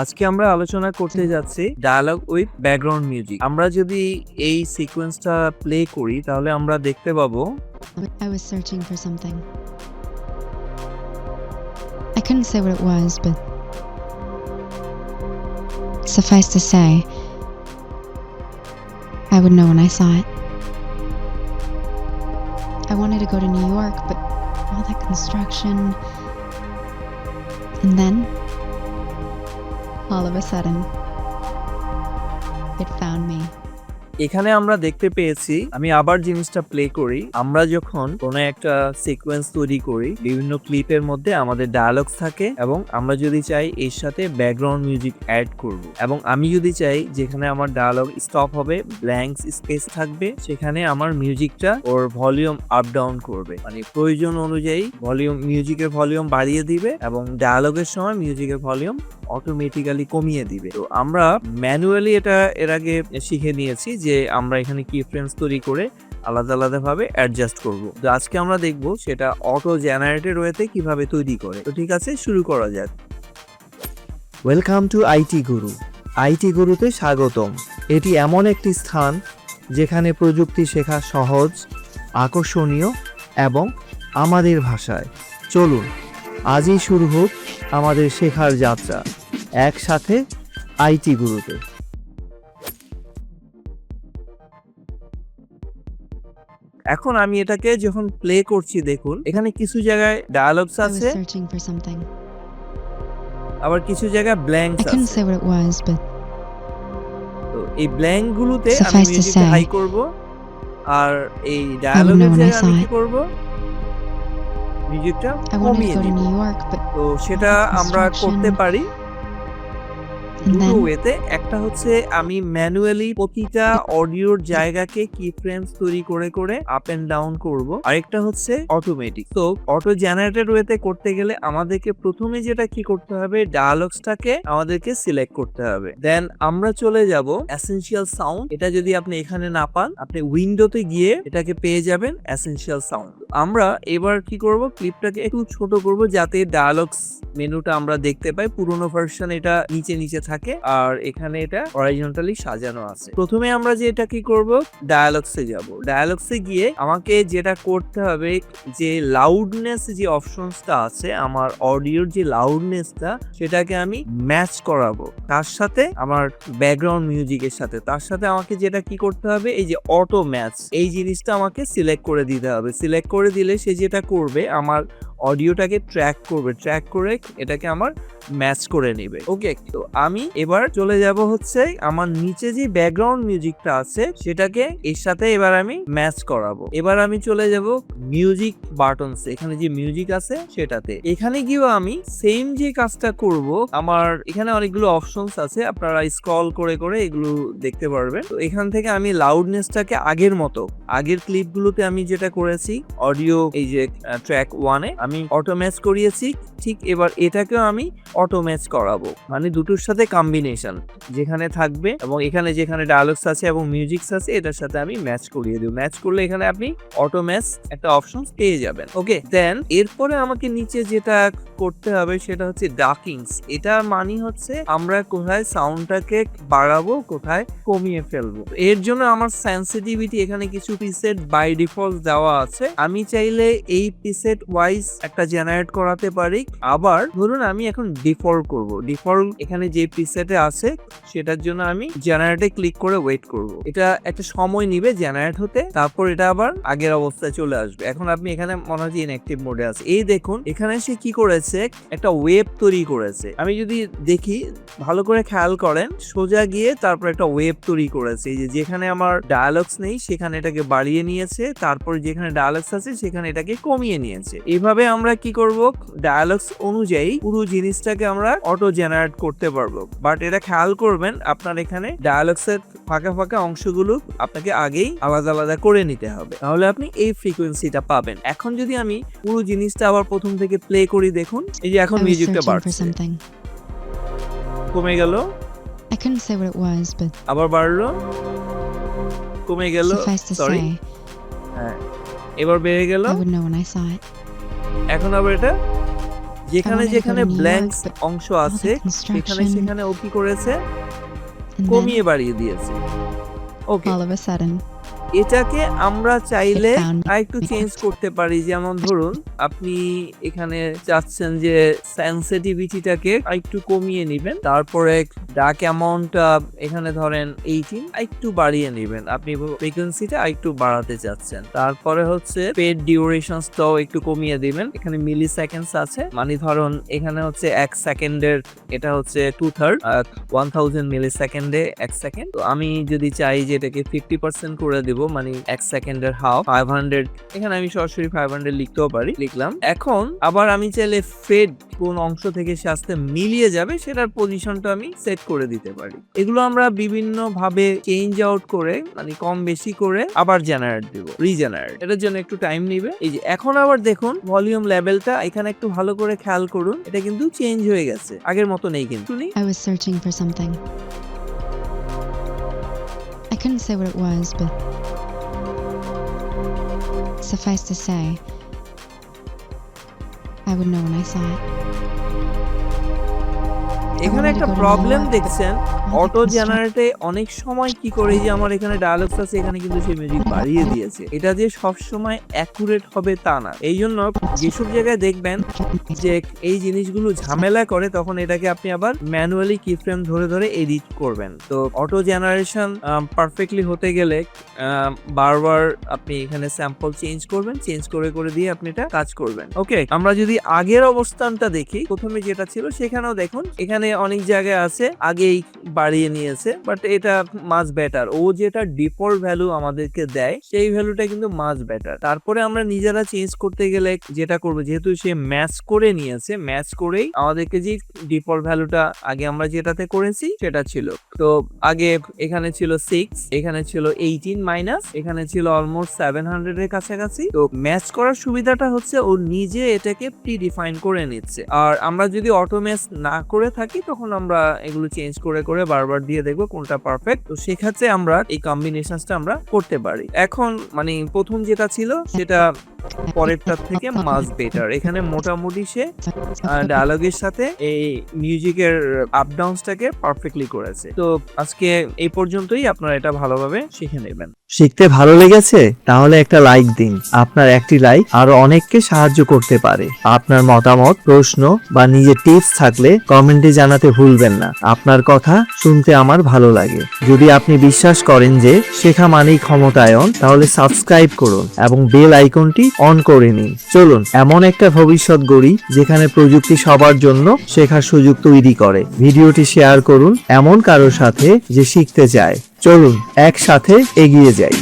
আজকে আমরা আলোচনা করতে যাচ্ছি ডায়ালগ উইথ ব্যাকগ্রাউন্ড মিউজিক। আমরা যদি এই সিকোয়েন্সটা প্লে করি তাহলে আমরা দেখতে পাবো I was searching for something. I couldn't say what it was, but suffice to say, I would know when I saw it. I wanted to go to New York, but all that construction. And then, all of a sudden, it found me. এখানে আমরা দেখতে পেয়েছি, আমি আবার জিনিসটা play করি। আমরা যখন কোনো একটা সিকোয়েন্স তৈরি করি, বিভিন্ন ক্লিপের মধ্যে আমাদের ডায়ালগস থাকে এবং আমরা যদি চাই এর সাথে ব্যাকগ্রাউন্ড মিউজিক অ্যাড করব, এবং আমি যদি চাই যেখানে আমার ডায়ালগ স্টপ হবে, ব্ল্যাঙ্ক স্পেস থাকবে, সেখানে আমার মিউজিকটা ওর ভলিউম আপ ডাউন করবে, মানে প্রয়োজন অনুযায়ী মিউজিকের ভলিউম বাড়িয়ে দিবে এবং ডায়ালগের সময় মিউজিকের ভলিউম অটোমেটিক্যালি কমিয়ে দিবে। তো আমরা ম্যানুয়ালি এটা এর আগে শিখে নিয়েছি যে আমরা এখানে কি ফ্রেমস তৈরি করে আলাদা আলাদা ভাবে অ্যাডজাস্ট করব। তো আজকে আমরা দেখব সেটা অটো জেনারেটেড ওয়েতে কিভাবে তৈরি করে। তো ঠিক আছে, শুরু করা যাক। Welcome to IT Guru. IT গুরুতে স্বাগতম। এটি এমন একটি স্থান যেখানে প্রযুক্তি শেখা সহজ, আকর্ষণীয় এবং আমাদের ভাষায়। চলুন আজই শুরু হোক আমাদের শেখার যাত্রা একসাথে আইটি গুরুতে। এখন আমি এটাকে যখন প্লে করছি, দেখুন এখানে কিছু জায়গায় ডায়ালগস I was আছে, searching for something. আবার কিছু জায়গায় ব্ল্যাঙ্কস I couldn't আছে। say what it was, but তো এই ব্ল্যাঙ্ক গুলোতে আমি Suffice to মিউজিকটা say, হাই করব, আর এই I would ডায়ালগের know when I জায়গায় আমি saw কি it. করব, মিউজিকটা I wanted to কমিয়ে go to দিব। New York, but তো সেটা all আমরা করতে construction. পারি And দুটো then, ওয়েতে। একটা হচ্ছে আমি ম্যানুয়ালি প্রতিটা অডিওর জায়গাকে কি ফ্রেমস তৈরি করে করে আপ এন্ড ডাউন করব, আরেকটা হচ্ছে অটোমেটিক। তো অটো জেনারেটেড ওয়েতে করতে গেলে আমাদেরকে প্রথমে যেটা কি করতে হবে, ডায়ালগসটাকে আমাদেরকে সিলেক্ট করতে হবে। দেন আমরা চলে যাব এসেনশিয়াল সাউন্ড। এটা যদি আপনি এখানে না পান, আপনি উইন্ডোতে গিয়ে এটাকে পেয়ে যাবেন, এসেনশিয়াল সাউন্ড। আমরা এবার কি করব, ক্লিপটাকে একটু ছোট করব যাতে ডায়ালগস মেনুটা আমরা দেখতে পাই। পুরোনো ভার্সন এটা নিচে নিচে থাকে, আর এখানে এটা হরাইজন্টালি সাজানো আছে। প্রথমে আমরা যে এটা কি করব, ডায়ালগসে যাব। ডায়ালগসে গিয়ে আমাকে যেটা করতে হবে, যে লাউডনেস যে অপশনসটা আছে, আমার অডিওর যে লাউডনেসটা, সেটাকে আমি ম্যাচ করাবো তার সাথে আমার ব্যাকগ্রাউন্ড মিউজিকের সাথে। তার সাথে আমাকে যেটা কি করতে হবে, এই যে অটো ম্যাচ, এই জিনিসটা আমাকে সিলেক্ট করে দিতে হবে। সিলেক্ট করে দিলে সে যেটা করবে, আমার অডিওটাকে ট্র্যাক করবে, ট্র্যাক করে এটাকে আমার ম্যাচ করে নেবে। ওকে, তো আমি এবার চলে যাব হচ্ছে আমার নিচে যে ব্যাকগ্রাউন্ড মিউজিকটা আছে সেটাকে এর সাথে এবার আমি ম্যাচ করাবো। এবার আমি চলে যাব মিউজিক বাটনস, এখানে যে মিউজিক আছে সেটাতে। এখানে গিয়েও আমি সেম যে কাজটা করব, আমার এখানে অনেকগুলো অপশনস আছে, আপনারা স্ক্রল করে করে এগুলো দেখতে পারবেন। তো এখান থেকে আমি লাউডনেসটাকে আগের মতো, আগের ক্লিপগুলোতে আমি যেটা করেছি, অডিও এই যে ট্র্যাক 1-এ আমি অটো ম্যাচ করিয়েছি, ঠিক এবার এটাকেও আমি অটো ম্যাচ করাবো, মানে দুটোর সাথে কম্বিনেশন যেখানে থাকবে এবং এখানে যেখানে ডায়ালগস আছে এবং মিউজিকস আছে এটার সাথে আমি ম্যাচ করিয়ে দেব। ম্যাচ করলে এখানে আপনি অটো ম্যাচ একটা অপশন পেয়ে যাবেন। ওকে, দেন এরপরে আমাকে নিচে যেটা করতে হবে সেটা হচ্ছে ডাকিংস। এটা মানে হচ্ছে আমরা কোথায় সাউন্ডটাকে বাড়াবো, কোথায় কমিয়ে ফেলবো। এর জন্য আমার সেন্সিটিভিটি এখানে কিছু প্রিসেট বাই ডিফল্ট দেওয়া আছে। আমি চাইলে এই প্রিসেট ওয়াইজ একটা জেনারেট করাতে পারি। আবার ধরুন আমি এখন ডিফল্ট করব, ডিফল্ট এখানে যে প্রিসেটে আছে সেটার জন্য আমি জেনারেটে ক্লিক করে ওয়েট করব। এটা একটা সময় নিবে জেনারেট হতে, তারপর এটা আবার আগের অবস্থায় চলে আসবে। এখন আপনি এখানে মনে হয় ইনঅ্যাক্টিভ মোডে আছে। এই দেখুন এখানে সে কি করেছে, একটা ওয়েভ তৈরি করেছে। আমি যদি দেখি ভালো করে খেয়াল করেন, সোজা গিয়ে তারপর একটা ওয়েভ তৈরি করেছে। এই যে যেখানে আমার ডায়ালগস নেই সেখানে এটাকে বাড়িয়ে নিয়েছে, তারপর যেখানে ডায়ালগস আছে সেখানে এটাকে কমিয়ে নিয়েছে। এইভাবে আমরা কি করব, ডায়ালগস অনুযায়ী পুরো জিনিসটাকে আমরা অটো জেনারেট করতে পারবো। বাট এটা খেয়াল করবেন, আপনার এখানে ডায়ালগসের ফাঁকা ফাঁকা অংশগুলো আপনাকে আগেই আলাদা আলাদা করে নিতে হবে, তাহলে আপনি এই ফ্রিকোয়েন্সিটা পাবেন। এখন যদি আমি পুরো জিনিসটা আবার প্রথম থেকে প্লে করি, দেখুন এই যে এখন I was মিউজিকটা searching for বাড়ছে, something. কমে গেল, I couldn't say what it was, but আবার বাড়লো, কমে গেল, suffice to সরি, say, হ্যাঁ এবার বেড়ে গেল, I would know when I saw it. এখন আবার এটা যেখানে wanted to go যেখানে to New blank York, but অংশ all আছে the সেখানে construction, সেখানে ও কি করেছে, and কমিয়ে then বাড়িয়ে দিয়েছে। ওকে, all of a sudden, এটাকে আমরা চাইলে it found আরেকটু me. চেঞ্জ করতে পারি। যেমন ধরুন আপনি এখানে চাচ্ছেন যে সেনসিটিভিটিটাকে আরেকটু কমিয়ে নেবেন, তারপরে ডার্ক অ্যামাউন্টটা এখানে ধরেন 18 আরেকটু বাড়িয়ে নেবেন, আপনি ফ্রিকোয়েন্সিটা আরেকটু বাড়াতে চাচ্ছেন। তারপরে হচ্ছে পেড ডিউরেশনসটাও একটু কমিয়ে দিবেন, এখানে মিলি সেকেন্ডস আছে, মানে ধরুন এখানে হচ্ছে 1 সেকেন্ডের, এটা হচ্ছে 2/3 1000 মিলি সেকেন্ডে 1 সেকেন্ড। তো আমি যদি চাই যে এটাকে 50% করে দেব, মানে 1 সেকেন্ডের হাফ 500, এখানে আমি সরাসরি 500 লিখতেও পারি, লিখলাম। এখন আবার আমি চাইলে ফেড কোন অংশ থেকে সে আস্তে মিলিয়ে যাবে সেটার পজিশনটা আমি সেট করে দিতে পারি। এগুলো আমরা বিভিন্ন ভাবে চেঞ্জ আউট করে, মানে কম বেশি করে আবার জেনারেট দেব, রিজেনারেট। এটার জন্য একটু টাইম নিবে। এই যে এখন আবার দেখুন ভলিউম লেভেলটা এখানে একটু ভালো করে খেয়াল করুন, এটা কিন্তু চেঞ্জ হয়ে গেছে, আগের মতো নেই কিন্তু। I was searching for something. I couldn't say what it was, but suffice to say, I would know when I saw it. এখানে একটা প্রবলেম দেখছেন, অটো জেনারেটে অনেক সময় কি করে, যে আমার এখানে ডায়ালগস আছে, এখানে কিন্তু সে মিউজিক বাড়িয়ে দিয়েছে। এটা যে সব সময় অ্যাকুরেট হবে তা না। এই জন্য যেসব জায়গায় দেখবেন যে এই জিনিসগুলো ঝামেলা করে, তখন এটাকে আপনি আবার ম্যানুয়ালি কি ফ্রেম ধরে ধরে এডিট করবেন। তো অটো জেনারেশন পারফেক্টলি হতে গেলে বারবার আপনি এখানে স্যাম্পল চেঞ্জ করবেন, চেঞ্জ করে করে দিয়ে আপনি এটা কাজ করবেন। ওকে, আমরা যদি আগের অবস্থানটা দেখি, প্রথমে যেটা ছিল সেখানেও দেখুন এখানে অনেক জায়গায় আছে আগেই বাড়িয়ে নিয়েছে, বাট এটা মাছ বেটার। ও যেটা ডিফল্ট ভ্যালু আমাদেরকে দেয় সেই ভ্যালুটা কিন্তু মাছ বেটার। তারপরে আমরা নিজেরা চেঞ্জ করতে গেলে যেটা করবো, যেহেতু সে ম্যাচ করে নিয়েছে, ম্যাচ করেই আমাদেরকে যে ডিফল্ট ভ্যালুটা আগে আমরা যেটাতে করেছি সেটা ছিল। তো আগে এখানে ছিল 6, এখানে ছিল 18 মাইনাস, এখানে ছিল অলমোস্ট 700 এর কাছাকাছি। তো ম্যাচ করার সুবিধাটা হচ্ছে ও নিজে এটাকে প্রি ডিফাইন করে নিচ্ছে। আর আমরা যদি অটো ম্যাচ না করে থাকি তখন আমরা এগুলো চেঞ্জ করে করে বারবার দিয়ে দেখবো কোনটা পারফেক্ট। তো সেক্ষেত্রে আমরা এই কম্বিনেশনসটা আমরা করতে পারি। এখন মানে প্রথম যেটা ছিল সেটা পরেরটার থেকে মাস বেটার। এখানে মোটামুটি সে ডায়ালগের সাথে এই মিউজিকের আপ ডাউনসটাকে পারফেক্টলি করেছে। তো আজকে এই পর্যন্তই, আপনারা এটা ভালোভাবে শিখে নেবেন। শিখতে ভালো লেগেছে? তাহলে একটা লাইক দিন। আপনার একটি লাইক আরো অনেককে সাহায্য করতে পারে। আপনার মতামত, প্রশ্ন বা নিজের টিপস থাকলে কমেন্টে জানাতে ভুলবেন না। আপনার কথা শুনতে আমার ভালো লাগে। যদি আপনি বিশ্বাস করেন যে শেখা মানেই ক্ষমতায়ন, তাহলে সাবস্ক্রাইব করুন এবং বেল আইকনটি অন করে নিন। চলুন এমন একটা ভবিষ্যৎ গড়ি যেখানে প্রযুক্তি সবার জন্য শেখার সুযোগ তৈরি করে। ভিডিওটি শেয়ার করুন এমন কারোর সাথে যে শিখতে চায়। চলুন একসাথে এগিয়ে যাই।